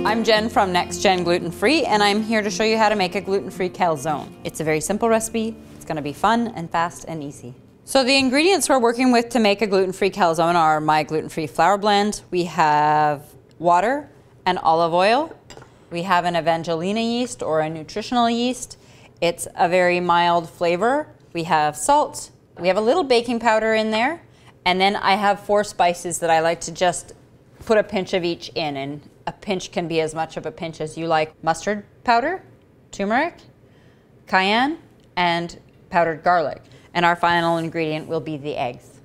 I'm Jen from NextJen Gluten-Free, and I'm here to show you how to make a gluten-free calzone. It's a very simple recipe. It's going to be fun and fast and easy. So the ingredients we're working with to make a gluten-free calzone are my gluten-free flour blend. We have water and olive oil. We have an Evangelina yeast or a nutritional yeast. It's a very mild flavor. We have salt. We have a little baking powder in there. And then I have 4 spices that I like to just put a pinch of each in. And a pinch can be as much of a pinch as you like. Mustard powder, turmeric, cayenne, and powdered garlic. And our final ingredient will be the eggs.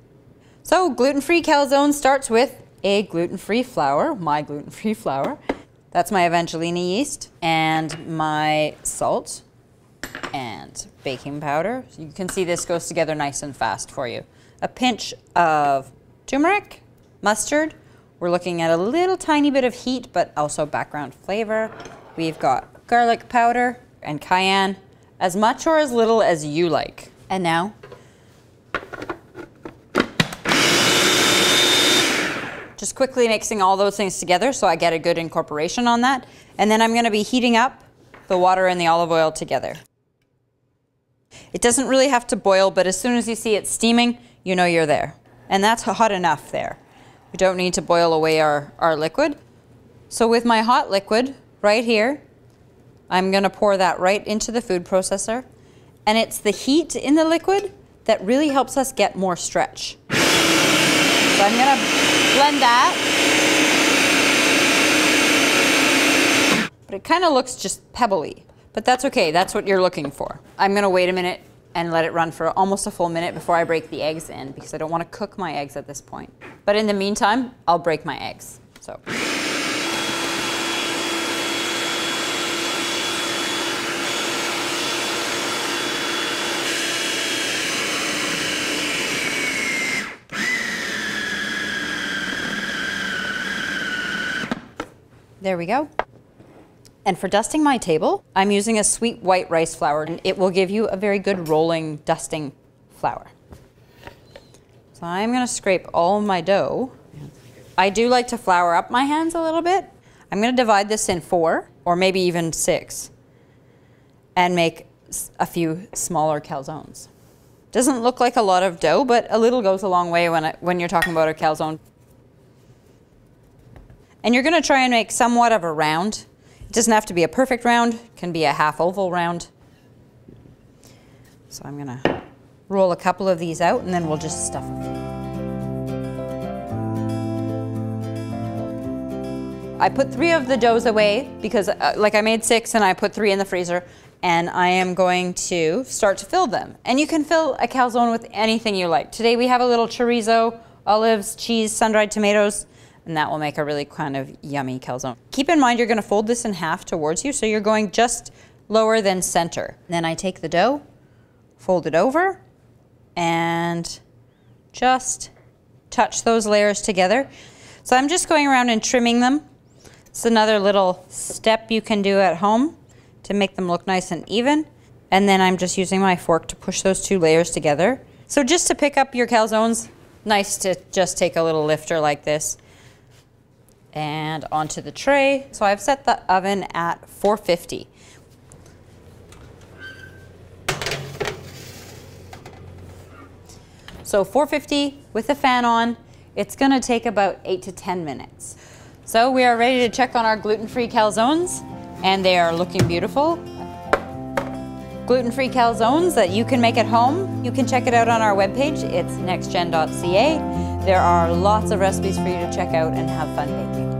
So gluten-free calzone starts with a gluten-free flour, my gluten-free flour. That's my Evangelina yeast and my salt and baking powder. You can see this goes together nice and fast for you. A pinch of turmeric, mustard. We're looking at a little tiny bit of heat, but also background flavor. We've got garlic powder and cayenne, as much or as little as you like. And now, just quickly mixing all those things together so I get a good incorporation on that. And then I'm going to be heating up the water and the olive oil together. It doesn't really have to boil, but as soon as you see it steaming, you know you're there. And that's hot enough there. We don't need to boil away our liquid. So with my hot liquid right here, I'm going to pour that right into the food processor. And it's the heat in the liquid that really helps us get more stretch. So I'm going to blend that. But it kind of looks just pebbly, but that's okay. That's what you're looking for. I'm going to wait a minute and let it run for almost a full minute before I break the eggs in, because I don't want to cook my eggs at this point. But in the meantime, I'll break my eggs. So. There we go. And for dusting my table, I'm using a sweet white rice flour, and it will give you a very good rolling, dusting flour. So I'm going to scrape all my dough. I do like to flour up my hands a little bit. I'm going to divide this in 4, or maybe even 6, and make a few smaller calzones. Doesn't look like a lot of dough, but a little goes a long way when you're talking about a calzone. And you're going to try and make somewhat of a round. It doesn't have to be a perfect round. It can be a half oval round. So I'm going to roll a couple of these out, and then we'll just stuff them. I put 3 of the doughs away because like I made 6 and I put 3 in the freezer, and I am going to start to fill them. And you can fill a calzone with anything you like. Today we have a little chorizo, olives, cheese, sun-dried tomatoes, and that will make a really kind of yummy calzone. Keep in mind you're going to fold this in half towards you, so you're going just lower than center. Then I take the dough, fold it over, and just touch those layers together. So I'm just going around and trimming them. It's another little step you can do at home to make them look nice and even. And then I'm just using my fork to push those 2 layers together. So just to pick up your calzones, nice to just take a little lifter like this and onto the tray. So I've set the oven at 450. So 450 with the fan on, it's gonna take about 8 to 10 minutes. So we are ready to check on our gluten-free calzones, and they are looking beautiful. Gluten-free calzones that you can make at home. You can check it out on our webpage. It's nextgen.ca. There are lots of recipes for you to check out and have fun baking.